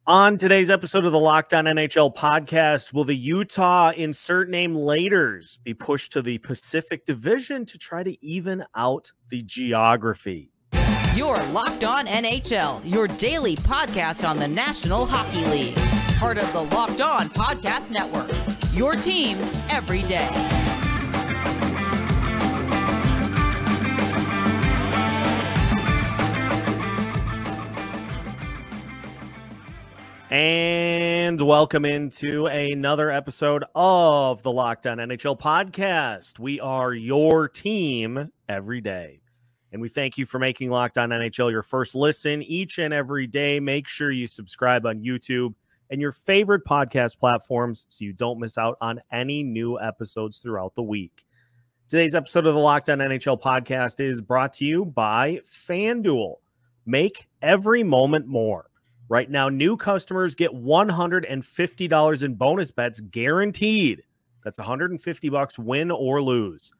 On today's episode of the Locked On NHL podcast, will the Utah insert name Laters be pushed to the Pacific Division to try to even out the geography? You're Locked On NHL, your daily podcast on the National Hockey League. Part of the Locked On Podcast Network, your team every day. And welcome into another episode of the Locked On NHL podcast. We are your team every day. And we thank you for making Locked On NHL your first listen each and every day. Make sure you subscribe on YouTube and your favorite podcast platforms so you don't miss out on any new episodes throughout the week. Today's episode of the Locked On NHL podcast is brought to you by FanDuel. Make every moment more. Right now, new customers get $150 in bonus bets guaranteed. That's $150 win or lose.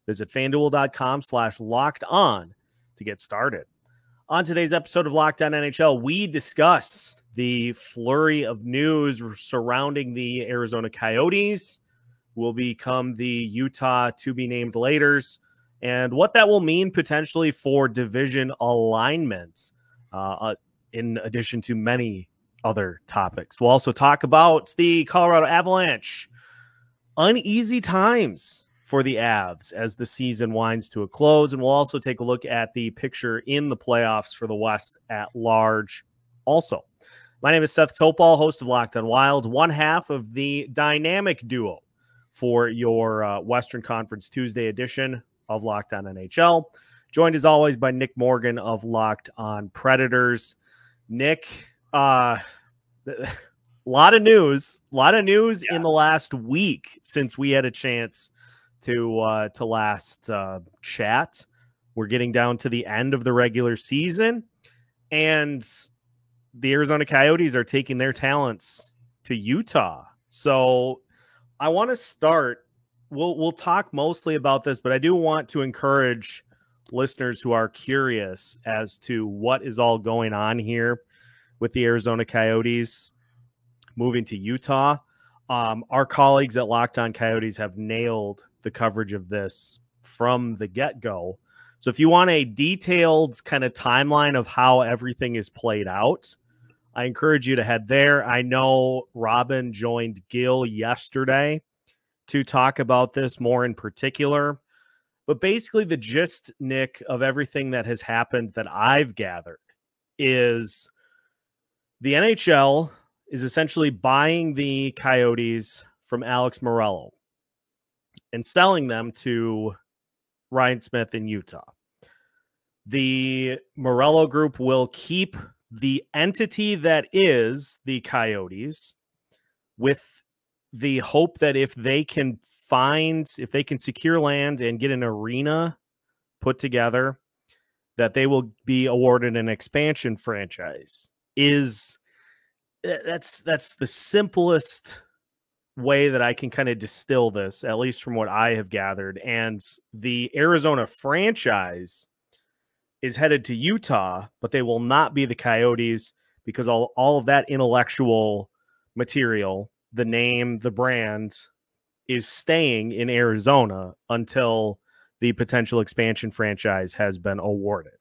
Visit FanDuel.com/locked-on to get started. On today's episode of Locked On NHL, we discuss the flurry of news surrounding the Arizona Coyotes, who will become the Utah to-be-named Laters, and what that will mean potentially for division alignment. In addition to many other topics. We'll also talk about the Colorado Avalanche. Uneasy times for the Avs as the season winds to a close. And we'll also take a look at the picture in the playoffs for the West at large also. My name is Seth Toupal, host of Locked On Wild, one half of the dynamic duo for your Western Conference Tuesday edition of Locked On NHL. Joined as always by Nick Morgan of Locked On Predators. Nick, a lot of news in the last week since we had a chance to last chat. We're getting down to the end of the regular season, and the Arizona Coyotes are taking their talents to Utah. So I want to start. We'll talk mostly about this, but I do want to encourage listeners who are curious as to what is all going on here with the Arizona Coyotes moving to Utah. Our colleagues at Locked On Coyotes have nailed the coverage of this from the get-go. So if you want a detailed kind of timeline of how everything is played out, I encourage you to head there. I know Robin joined Gil yesterday to talk about this more in particular. But basically the gist, Nick, of everything that has happened that I've gathered is the NHL is essentially buying the Coyotes from Alex Morello and selling them to Ryan Smith in Utah. The Morello Group will keep the entity that is the Coyotes with the hope that if they can secure land and get an arena put together, that they will be awarded an expansion franchise. That's the simplest way that I can kind of distill this, at least from what I have gathered. And the Arizona franchise is headed to Utah, but they will not be the Coyotes because all of that intellectual material, the name, the brand, is staying in Arizona until the potential expansion franchise has been awarded.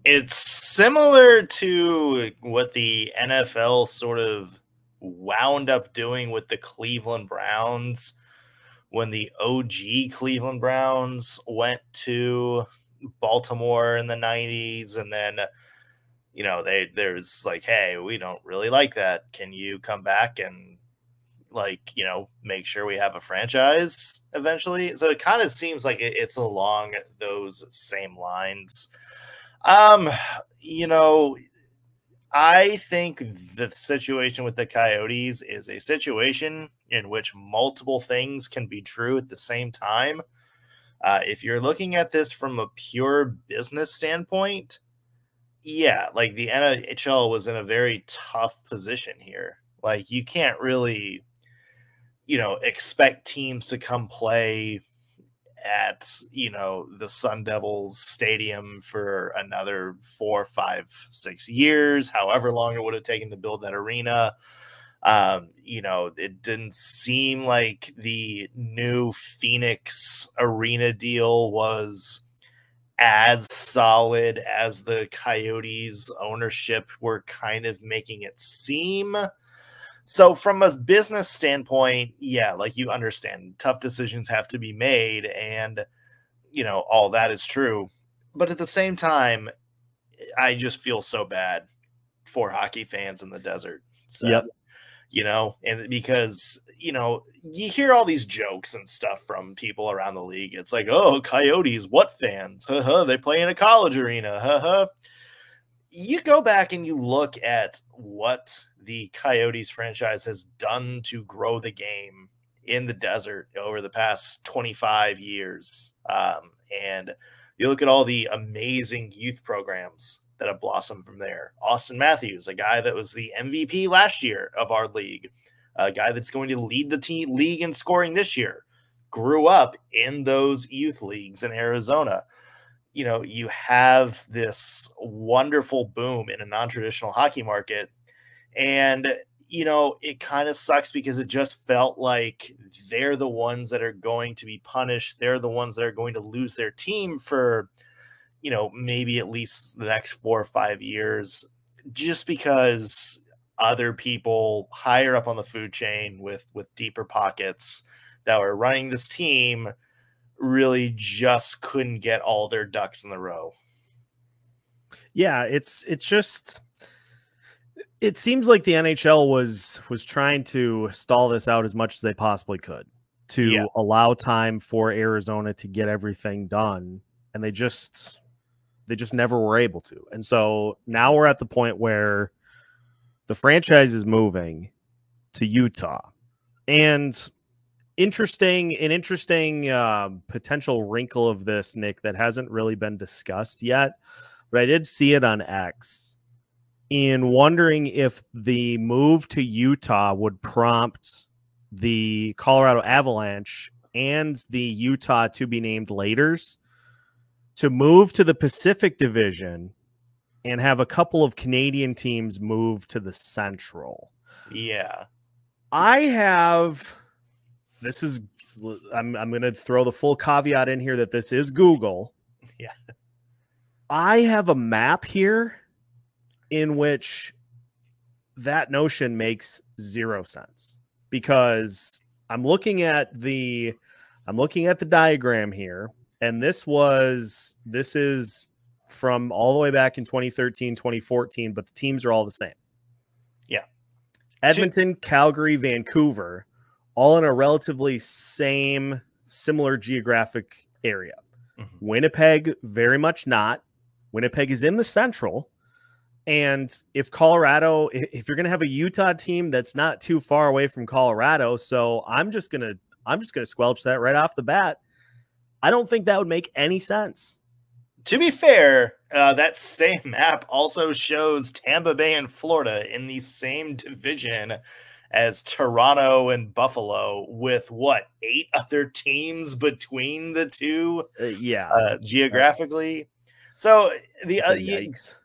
It's similar to what the NFL sort of wound up doing with the Cleveland Browns when the OG Cleveland Browns went to Baltimore in the 90s. And then, there's like, hey, we don't really like that. Can you come back and make sure we have a franchise eventually? So it kind of seems like it's along those same lines. I think the situation with the Coyotes is a situation in which multiple things can be true at the same time. If you're looking at this from a pure business standpoint, yeah, like the NHL was in a very tough position here. Like you can't really, expect teams to come play at, the Sun Devils Stadium for another 4, 5, 6 years, however long it would have taken to build that arena. It didn't seem like the new Phoenix arena deal was as solid as the Coyotes ownership were kind of making it seem. So from a business standpoint, yeah, like, you understand tough decisions have to be made, and all that is true. But at the same time, I just feel so bad for hockey fans in the desert. So, Yep. And because, you hear all these jokes and stuff from people around the league. It's like, oh, Coyotes, what fans? They play in a college arena. You go back and you look at what the Coyotes franchise has done to grow the game in the desert over the past 25 years. And you look at all the amazing youth programs that have blossomed from there. Austin Matthews, a guy that was the MVP last year of our league, a guy that's going to lead the league in scoring this year, grew up in those youth leagues in Arizona. You have this wonderful boom in a non-traditional hockey market. And, it kind of sucks because it just felt like they're the ones that are going to be punished. They're the ones that are going to lose their team for, maybe at least the next 4 or 5 years, just because other people higher up on the food chain with deeper pockets that were running this team really just couldn't get all their ducks in the row. Yeah, it's just, it seems like the NHL was trying to stall this out as much as they possibly could to allow time for Arizona to get everything done, and they just never were able to. And so now we're at the point where the franchise is moving to Utah. And interesting potential wrinkle of this, Nick, that hasn't really been discussed yet, but I did see it on X, in wondering if the move to Utah would prompt the Colorado Avalanche and the Utah to be named Laters to move to the Pacific Division and have a couple of Canadian teams move to the Central. Yeah. I'm going to throw the full caveat in here that this is Google. Yeah. I have a map here in which that notion makes zero sense, because I'm looking at the diagram here, and this is from all the way back in 2013, 2014, but the teams are all the same. Yeah. Edmonton, Calgary, Vancouver, all in a relatively similar geographic area. Mm-hmm. Winnipeg, very much not. Winnipeg is in the Central. And if Colorado, if you're going to have a Utah team that's not too far away from Colorado, so I'm just going to squelch that right off the bat. I don't think that would make any sense. To be fair, that same map also shows Tampa Bay and Florida in the same division as Toronto and Buffalo, with 8 other teams between the two? Geographically. So yikes.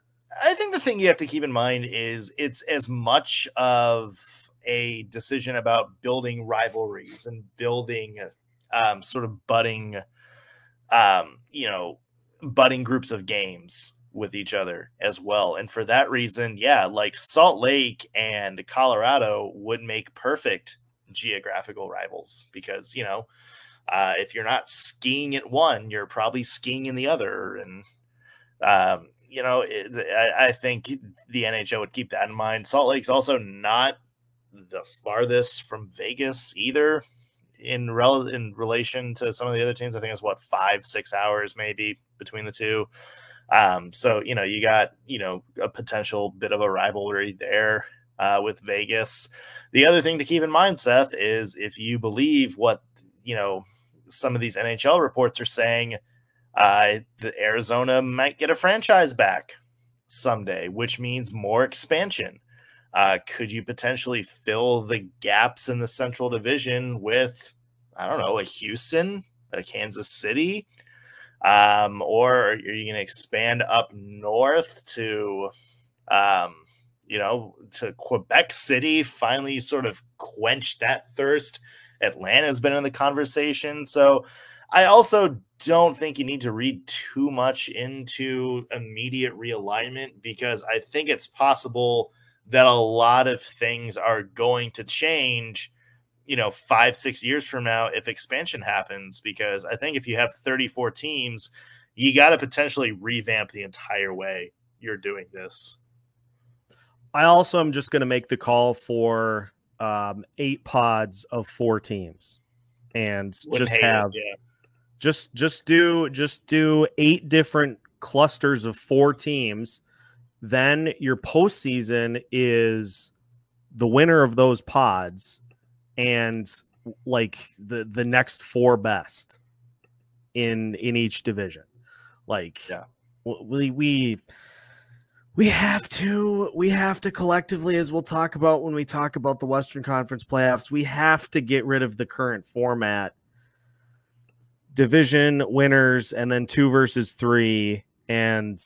I think the thing you have to keep in mind is it's as much of a decision about building rivalries and building sort of budding groups of games with each other as well. And for that reason, like Salt Lake and Colorado would make perfect geographical rivals, because, if you're not skiing at one, you're probably skiing in the other. And, I think the NHL would keep that in mind. Salt Lake's also not the farthest from Vegas either in relation to some of the other teams. I think it's 5-6 hours maybe between the two. So, you got, a potential bit of a rivalry there with Vegas. The other thing to keep in mind, Seth, is if you believe what, some of these NHL reports are saying, the Arizona might get a franchise back someday, which means more expansion. Could you potentially fill the gaps in the Central Division with, I don't know, a Houston, Kansas City? Or are you going to expand up north to, to Quebec City, finally sort of quench that thirst? Atlanta's been in the conversation. So I also don't think you need to read too much into immediate realignment, because I think it's possible that a lot of things are going to change, 5-6 years from now if expansion happens, because I think if you have 34 teams, you got to potentially revamp the entire way you're doing this. I also am just going to make the call for 8 pods of 4 teams, and just do 8 different clusters of 4 teams. Then your postseason is the winner of those pods and like the next 4 best in each division. We have to collectively, as we'll talk about when we talk about the Western Conference playoffs, we have to get rid of the current format. Division winners and then 2 versus 3, and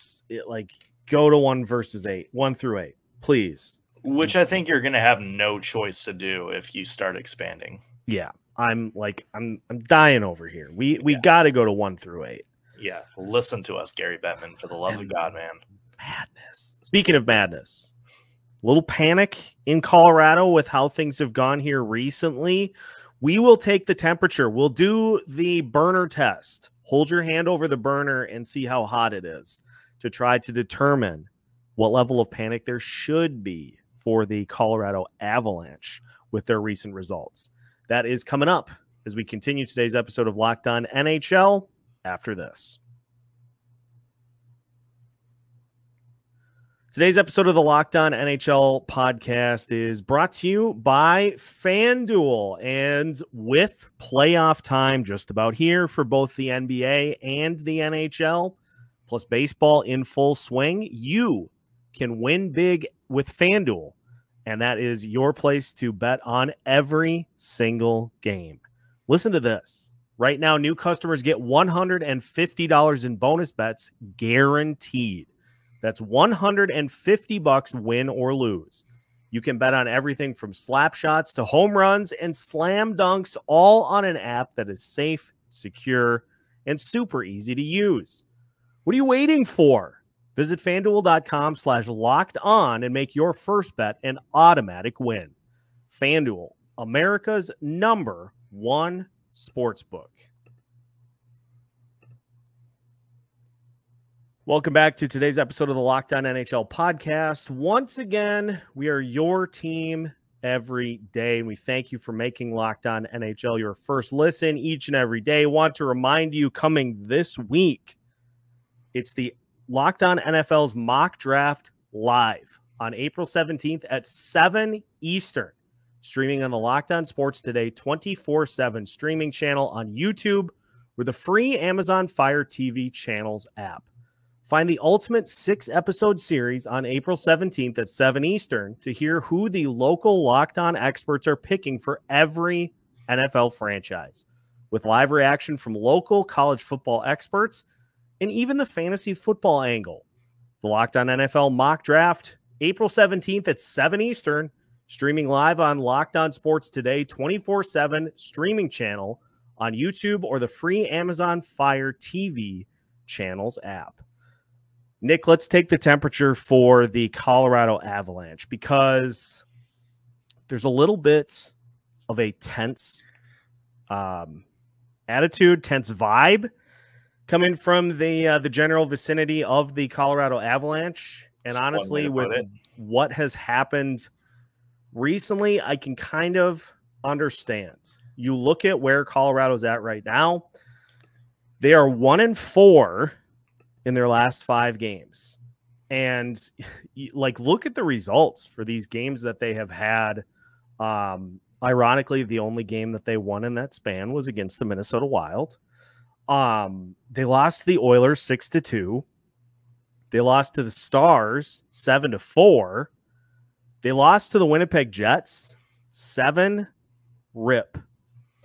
go to 1 versus 8, 1 through 8, please. Which I think you're going to have no choice to do if you start expanding. Yeah, I'm dying over here. We got to go to 1 through 8. Yeah, listen to us, Gary Bettman, for the love of God, man. Madness. Speaking of madness, little panic in Colorado with how things have gone here recently. We will take the temperature. We'll do the burner test. Hold your hand over the burner and see how hot it is to try to determine what level of panic there should be for the Colorado Avalanche with their recent results. That is coming up as we continue today's episode of Locked On NHL after this. Today's episode of the Locked On NHL podcast is brought to you by FanDuel. And with playoff time just about here for both the NBA and the NHL, plus baseball in full swing, you can win big with FanDuel. And that is your place to bet on every single game. Listen to this. Right now, new customers get $150 in bonus bets guaranteed. That's $150 win or lose. You can bet on everything from slap shots to home runs and slam dunks, all on an app that is safe, secure, and super easy to use. What are you waiting for? Visit FanDuel.com/locked-on and make your first bet an automatic win. FanDuel, America's #1 sportsbook. Welcome back to today's episode of the Locked On NHL podcast. Once again, we are your team every day, and we thank you for making Locked On NHL your first listen each and every day. Want to remind you, coming this week, it's the Locked On NFL's mock draft live on April 17th at 7 Eastern, streaming on the Locked On Sports Today 24/7 streaming channel on YouTube or the free Amazon Fire TV channels app. Find the ultimate 6-episode series on April 17th at 7 Eastern to hear who the local Locked On experts are picking for every NFL franchise, with live reaction from local college football experts and even the fantasy football angle. The Locked On NFL mock draft, April 17th at 7 Eastern, streaming live on Locked On Sports Today 24/7 streaming channel on YouTube or the free Amazon Fire TV channels app. Nick, let's take the temperature for the Colorado Avalanche, because there's a little bit of a tense attitude, tense vibe coming from the general vicinity of the Colorado Avalanche. And honestly, with what has happened recently, I can kind of understand. You look at where Colorado's at right now. They are 1-4 in their last 5 games. And look at the results for these games that they have had. Ironically, the only game that they won in that span was against the Minnesota Wild. They lost to the Oilers 6-2. They lost to the Stars 7-4. They lost to the Winnipeg Jets 7-rip.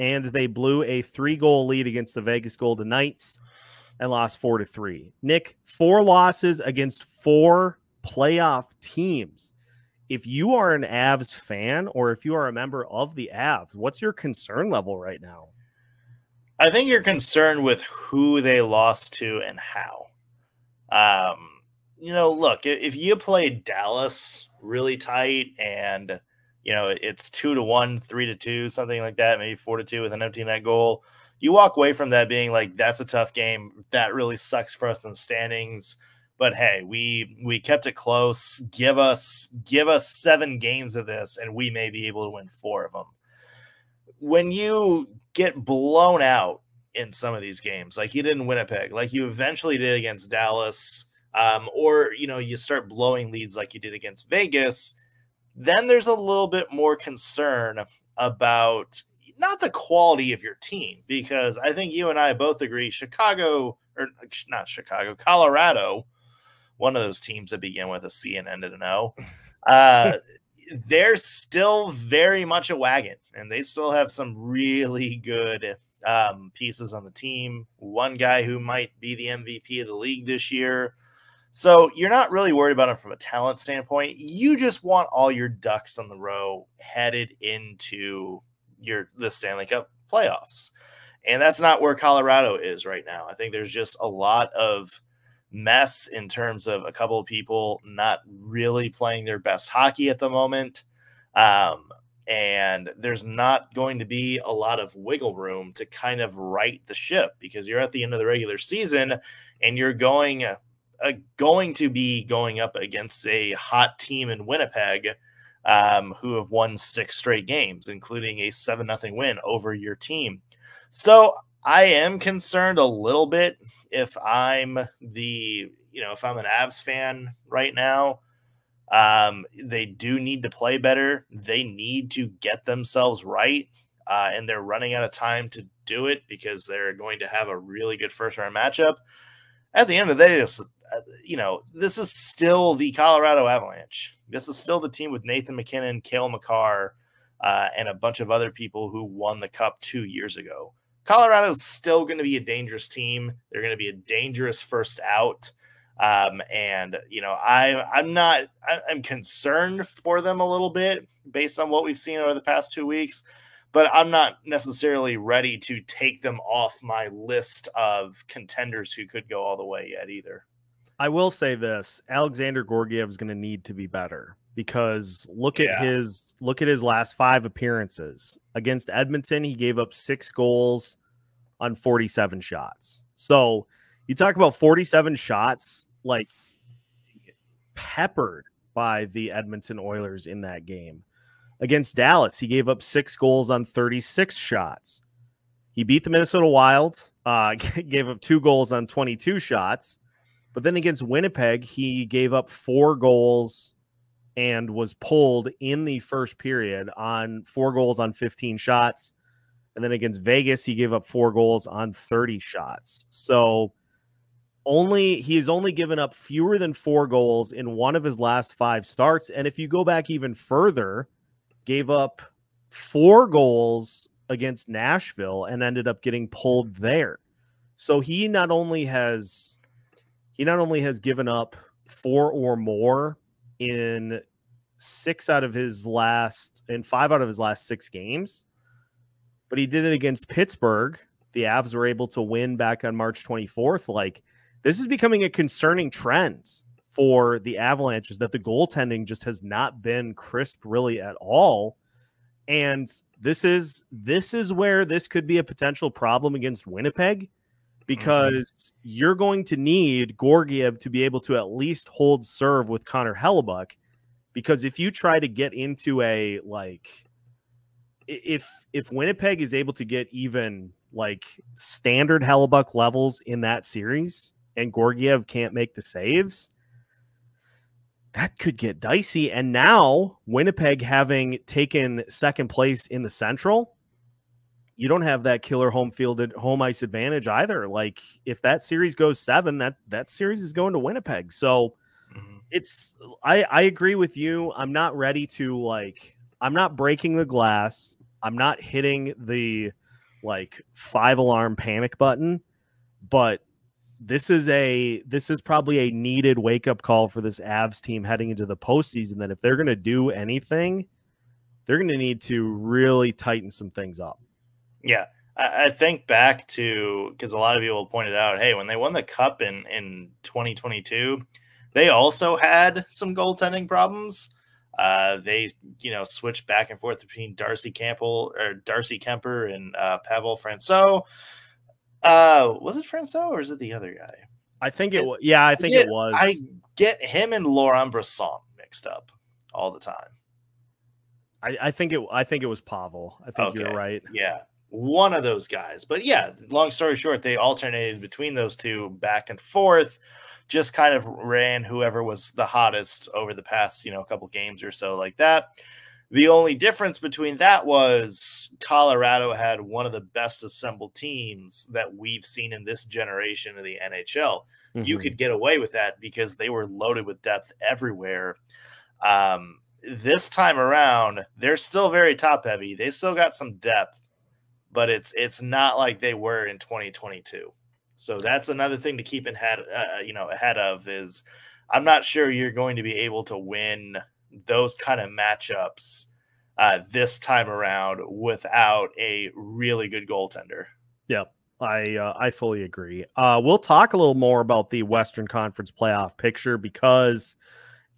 and they blew a 3-goal lead against the Vegas Golden Knights and lost 4-3. Nick, 4 losses against 4 playoff teams. If you are an Avs fan or if you are a member of the Avs, what's your concern level right now? I think you're concerned with who they lost to and how. Look, if you play Dallas really tight and, it's 2-1, 3-2, something like that, maybe 4-2 with an empty net goal, you walk away from that being like, that's a tough game. That really sucks for us in the standings. But hey, we kept it close. Give us 7 games of this, and we may be able to win 4 of them. When you get blown out in some of these games, like you did in Winnipeg, like you eventually did against Dallas, or you start blowing leads like you did against Vegas, then there's a little bit more concern about not the quality of your team, because I think you and I both agree Colorado, one of those teams that begin with a C and ended in O, they're still very much a wagon, and they still have some really good pieces on the team. One guy who might be the MVP of the league this year. So you're not really worried about him from a talent standpoint. You just want all your ducks on the row headed into the Stanley Cup playoffs. And that's not where Colorado is right now. I think there's just a lot of mess in terms of a couple of people not really playing their best hockey at the moment. And there's not going to be a lot of wiggle room to kind of right the ship, because you're at the end of the regular season and you're going to be going up against a hot team in Winnipeg, who have won 6 straight games, including a 7-0 win over your team. So I am concerned a little bit if I'm an Avs fan right now. They do need to play better. They need to get themselves right. And they're running out of time to do it because they're going to have a really good first-round matchup. At the end of the day, this is still the Colorado Avalanche. This is still the team with Nathan McKinnon, Cale Makar, and a bunch of other people who won the Cup 2 years ago. Colorado is still going to be a dangerous team. They're going to be a dangerous first out. I'm concerned for them a little bit based on what we've seen over the past 2 weeks, but I'm not necessarily ready to take them off my list of contenders who could go all the way yet either. I will say this: Alexander Georgiev is going to need to be better, because look at his last 5 appearances. Against Edmonton, he gave up 6 goals on 47 shots. So you talk about 47 shots, like peppered by the Edmonton Oilers in that game. Against Dallas, he gave up 6 goals on 36 shots. He beat the Minnesota Wild, gave up 2 goals on 22 shots. But then against Winnipeg, he gave up 4 goals and was pulled in the first period on 4 goals on 15 shots. And then against Vegas, he gave up 4 goals on 30 shots. So he's only given up fewer than 4 goals in one of his last 5 starts. And if you go back even further, gave up 4 goals against Nashville and ended up getting pulled there. So he not only has given up 4 or more in 5 out of his last 6 games, but he did it against Pittsburgh. The Avs were able to win back on March 24th. Like, this is becoming a concerning trend for the Avalanche, is that the goaltending just has not been crisp really at all. And this is where this could be a potential problem against Winnipeg, because you're going to need Georgiev to be able to at least hold serve with Connor Hellebuck, because if you try to get into if Winnipeg is able to get even like standard Hellebuck levels in that series and Georgiev can't make the saves, that could get dicey. And now Winnipeg having taken second place in the Central, you don't have that killer home ice advantage either. Like, if that series goes 7, that series is going to Winnipeg. So I agree with you. I'm not ready to I'm not breaking the glass. I'm not hitting the like 5-alarm panic button, but this is probably a needed wake-up call for this Avs team heading into the postseason, that if they're going to do anything, they're going to need to really tighten some things up. Yeah. I think back to, because a lot of people pointed out, hey, when they won the Cup in 2022, they also had some goaltending problems. They, switched back and forth between Darcy Kemper and Pavel Francouz. Was it Francouz or is it the other guy? I think it was. Yeah, I think it was. I get him and Laurent Brossoit mixed up all the time. I think it was Pavel. I think you're right. Yeah, one of those guys. But yeah, long story short, they alternated between those two back and forth. Just kind of ran whoever was the hottest over the past, couple games or so like that. The only difference between that was Colorado had one of the best assembled teams that we've seen in this generation of the NHL. Mm-hmm. You could get away with that because they were loaded with depth everywhere. This time around, they're still very top heavy. They still got some depth, but it's not like they were in 2022. So that's another thing to keep ahead of is I'm not sure you're going to be able to win those kind of matchups this time around without a really good goaltender. Yep. I fully agree. We'll talk a little more about the Western Conference playoff picture because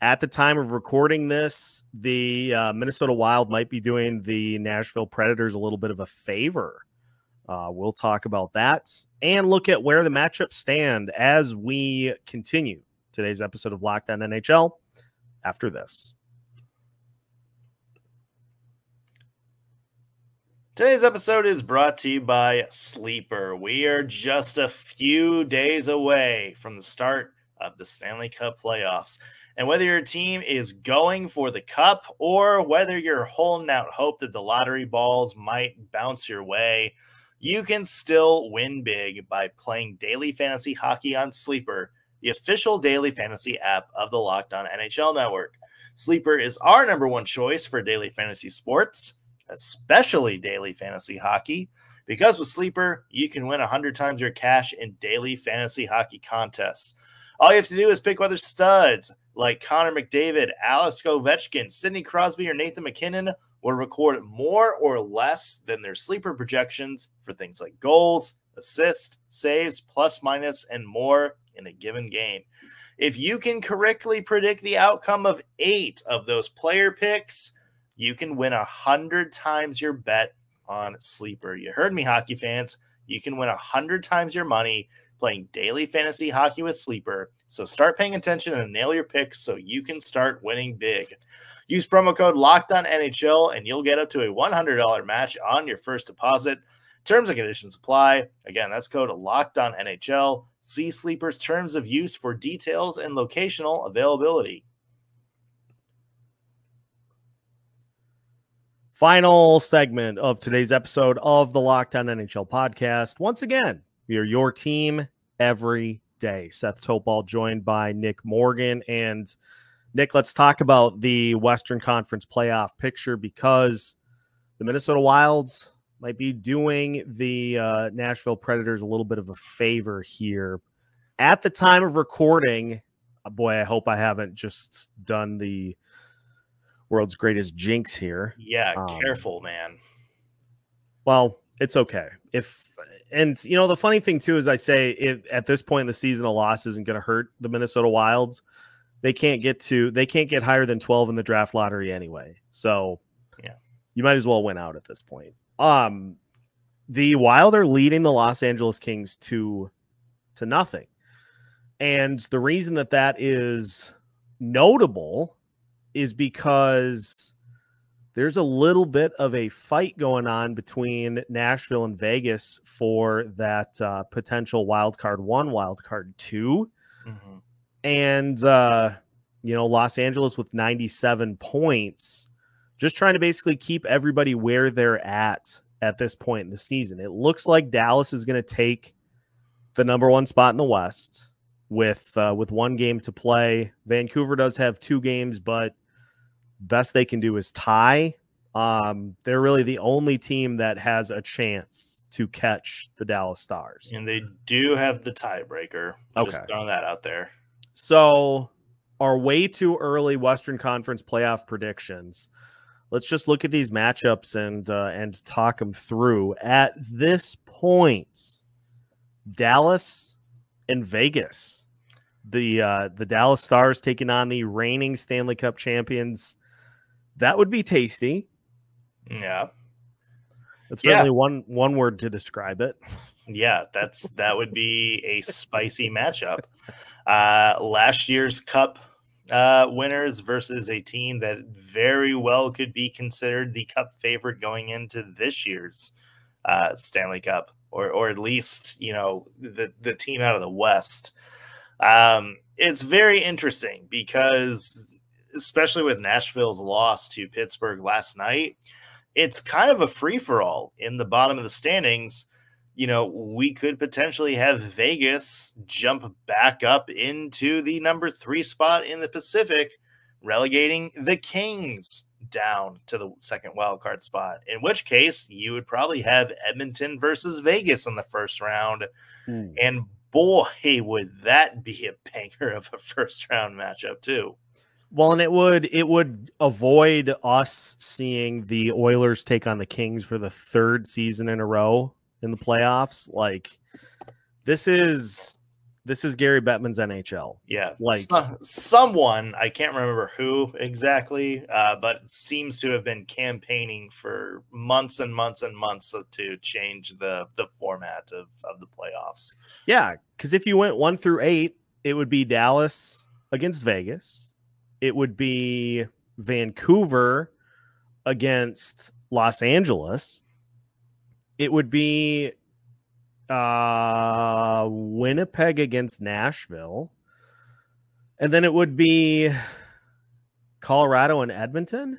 at the time of recording this, the Minnesota Wild might be doing the Nashville Predators a little bit of a favor. We'll talk about that and look at where the matchups stand as we continue today's episode of Locked On NHL after this. Today's episode is brought to you by Sleeper. We are just a few days away from the start of the Stanley Cup playoffs. And whether your team is going for the cup or whether you're holding out hope that the lottery balls might bounce your way, you can still win big by playing daily fantasy hockey on Sleeper, the official daily fantasy app of the Locked On NHL Network. Sleeper is our #1 choice for daily fantasy sports, especially daily fantasy hockey, because with Sleeper, you can win 100 times your cash in daily fantasy hockey contests. All you have to do is pick whether studs like Connor McDavid, Alex Ovechkin, Sidney Crosby, or Nathan McKinnon will record more or less than their Sleeper projections for things like goals, assists, saves, plus minus, and more in a given game. If you can correctly predict the outcome of 8 of those player picks, you can win 100 times your bet on Sleeper. You heard me, hockey fans. You can win 100 times your money playing daily fantasy hockey with Sleeper. So start paying attention and nail your picks so you can start winning big. Use promo code LOCKEDONNHL and you'll get up to a $100 match on your first deposit. Terms and conditions apply. Again, that's code LOCKEDONNHL. See Sleeper's terms of use for details and locational availability. Final segment of today's episode of the Locked On NHL podcast. Once again, we are your team every day. Seth Toupal joined by Nick Morgan. And Nick, let's talk about the Western Conference playoff picture because the Minnesota Wilds might be doing the Nashville Predators a little bit of a favor here. At the time of recording, boy, I hope I haven't just done the world's greatest jinx here. Yeah, careful, man. Well, it's okay. The funny thing too is I say if at this point in the season a loss isn't going to hurt the Minnesota Wilds. They can't get higher than 12 in the draft lottery anyway. So yeah, you might as well win out at this point. The Wild are leading the Los Angeles Kings to nothing. And the reason that is notable is because there's a little bit of a fight going on between Nashville and Vegas for that potential wild card 1, wild card 2. Mm-hmm. And, Los Angeles with 97 points, just trying to basically keep everybody where they're at this point in the season. It looks like Dallas is going to take the #1 spot in the West with 1 game to play. Vancouver does have 2 games, but best they can do is tie. They're really the only team that has a chance to catch the Dallas Stars. And they do have the tiebreaker. Okay. Just throwing that out there. So our way too early Western Conference playoff predictions. Let's just look at these matchups and talk them through. At this point, Dallas and Vegas. The Dallas Stars taking on the reigning Stanley Cup champions. That would be tasty. Yeah. That's certainly one word to describe it. Yeah, that would be a spicy matchup. Last year's Cup winners versus a team that very well could be considered the Cup favorite going into this year's Stanley Cup, or at least, you know, the team out of the West. It's very interesting because, especially with Nashville's loss to Pittsburgh last night, it's kind of a free-for-all in the bottom of the standings. You know, we could potentially have Vegas jump back up into the number 3 spot in the Pacific, relegating the Kings down to the second wildcard spot, in which case you would probably have Edmonton versus Vegas in the first round. And boy, would that be a banger of a first-round matchup too. Well, and it would avoid us seeing the Oilers take on the Kings for the 3rd season in a row in the playoffs. Like, this is Gary Bettman's NHL. Yeah, like someone, I can't remember who exactly, but it seems to have been campaigning for months and months and months to change the format of the playoffs. Yeah, because if you went 1 through 8, it would be Dallas against Vegas. It would be Vancouver against Los Angeles. It would be Winnipeg against Nashville. And then it would be Colorado and Edmonton.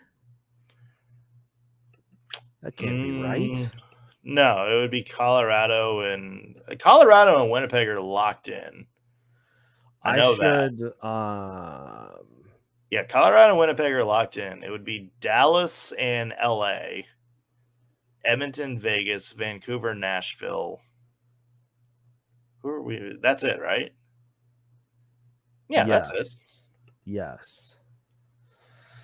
That can't be right. No, it would be Colorado and Winnipeg are locked in. I know that. Yeah, Colorado and Winnipeg are locked in. It would be Dallas and LA, Edmonton, Vegas, Vancouver, Nashville. Who are we? That's it, right? Yeah, yes. That's it. Yes.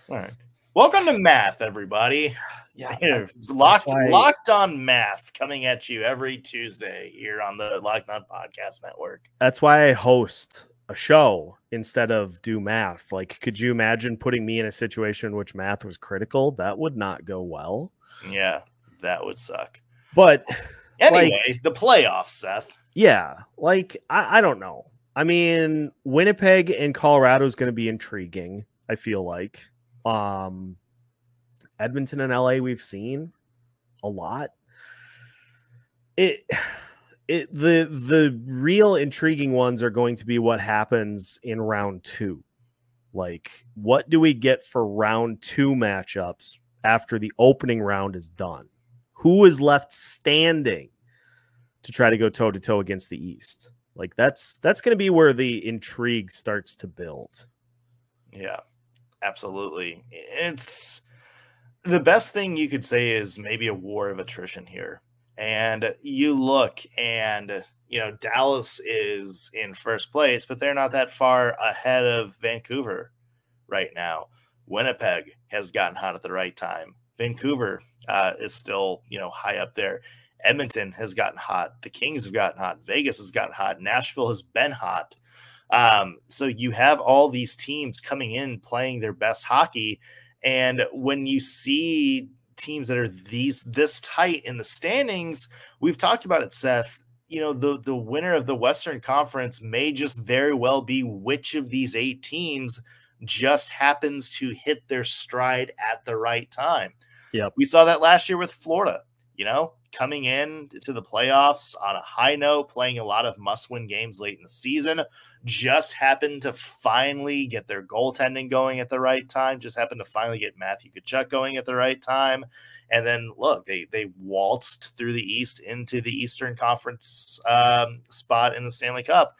All right. Welcome to math, everybody. Yeah, locked on math coming at you every Tuesday here on the Locked On Podcast Network. That's why I host a show instead of do math. Like, could you imagine putting me in a situation in which math was critical? That would not go well. Yeah, that would suck. But anyway, the playoffs, Seth. Yeah, like, I don't know. I mean, Winnipeg and Colorado is going to be intriguing, I feel like. Edmonton and LA we've seen a lot. The real intriguing ones are going to be what happens in round 2. Like, what do we get for round 2 matchups after the opening round is done? Who is left standing to try to go toe-to-toe against the East? Like, that's going to be where the intrigue starts to build. Yeah, absolutely. It's the best thing you could say is maybe a war of attrition here. And you look and, you know, Dallas is in first place, but they're not that far ahead of Vancouver right now. Winnipeg has gotten hot at the right time. Vancouver is still, you know, high up there. Edmonton has gotten hot. The Kings have gotten hot. Vegas has gotten hot. Nashville has been hot. So you have all these teams coming in playing their best hockey. And when you see teams that are this tight in the standings, we've talked about it, Seth. You know, the winner of the Western Conference may just very well be which of these 8 teams just happens to hit their stride at the right time. Yep. We saw that last year with Florida, you know, coming in to the playoffs on a high note, playing a lot of must-win games late in the season, just happened to finally get their goaltending going at the right time, just happened to finally get Matthew Tkachuk going at the right time. And then, look, they waltzed through the East into the Eastern Conference spot in the Stanley Cup.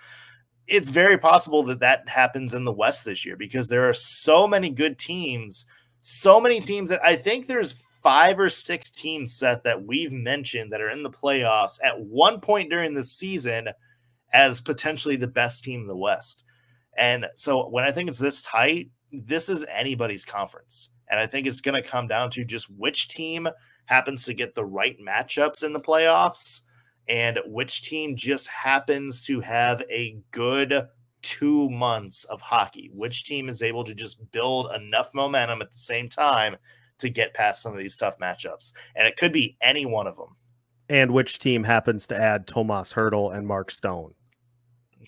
It's very possible that that happens in the West this year because there are so many good teams, so many teams that I think there's 5 or 6 teams, Seth, that we've mentioned that are in the playoffs at one point during the season as potentially the best team in the West. And so when I think it's this tight, this is anybody's conference. And I think it's going to come down to just which team happens to get the right matchups in the playoffs and which team just happens to have a good 2 months of hockey. Which team is able to just build enough momentum at the same time to get past some of these tough matchups. And it could be any one of them. And which team happens to add Tomas Hertl and Mark Stone.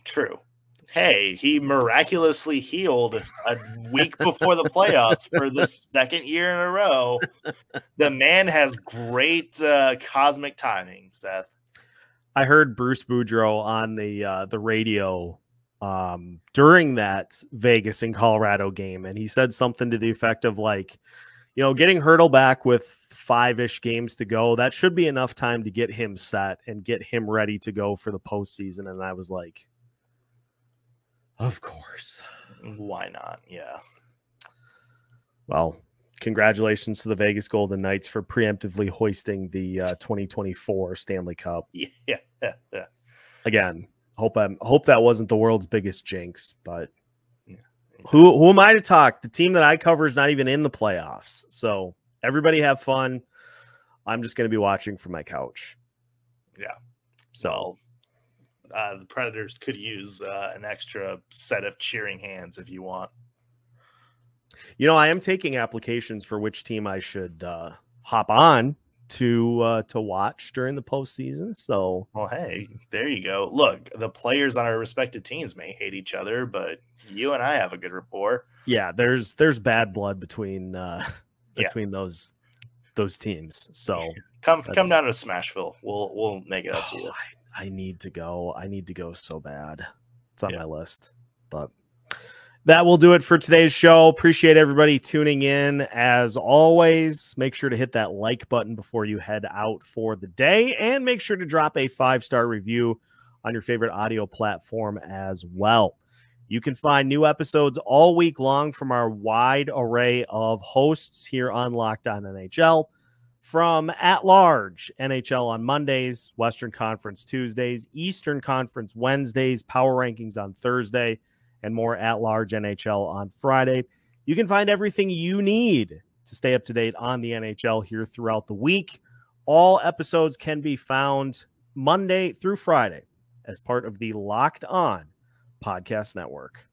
True. Hey, he miraculously healed a week before the playoffs for the second year in a row. The man has great cosmic timing, Seth. I heard Bruce Boudreau on the radio during that Vegas and Colorado game, and he said something to the effect of like, getting Hertl back with 5-ish games to go, that should be enough time to get him set and get him ready to go for the postseason. And I was like, of course. Why not? Yeah. Well, congratulations to the Vegas Golden Knights for preemptively hoisting the 2024 Stanley Cup. Yeah. Again, hope that wasn't the world's biggest jinx, but who am I to talk? The team that I cover is not even in the playoffs. So everybody have fun. I'm just going to be watching from my couch. Yeah. So the Predators could use an extra set of cheering hands if you want. I am taking applications for which team I should hop on to watch during the postseason. So, well, hey, there you go. Look, the players on our respective teams may hate each other, but you and I have a good rapport. Yeah, there's bad blood between those teams. So come down to Smashville. We'll make it up to you. I need to go. I need to go so bad. It's on my list. But that will do it for today's show. Appreciate everybody tuning in. As always, make sure to hit that like button before you head out for the day. And make sure to drop a 5-star review on your favorite audio platform as well. You can find new episodes all week long from our wide array of hosts here on Locked On NHL. From At Large NHL on Mondays, Western Conference Tuesdays, Eastern Conference Wednesdays, Power Rankings on Thursday, and more At Large NHL on Friday. You can find everything you need to stay up to date on the NHL here throughout the week. All episodes can be found Monday through Friday as part of the Locked On Podcast Network.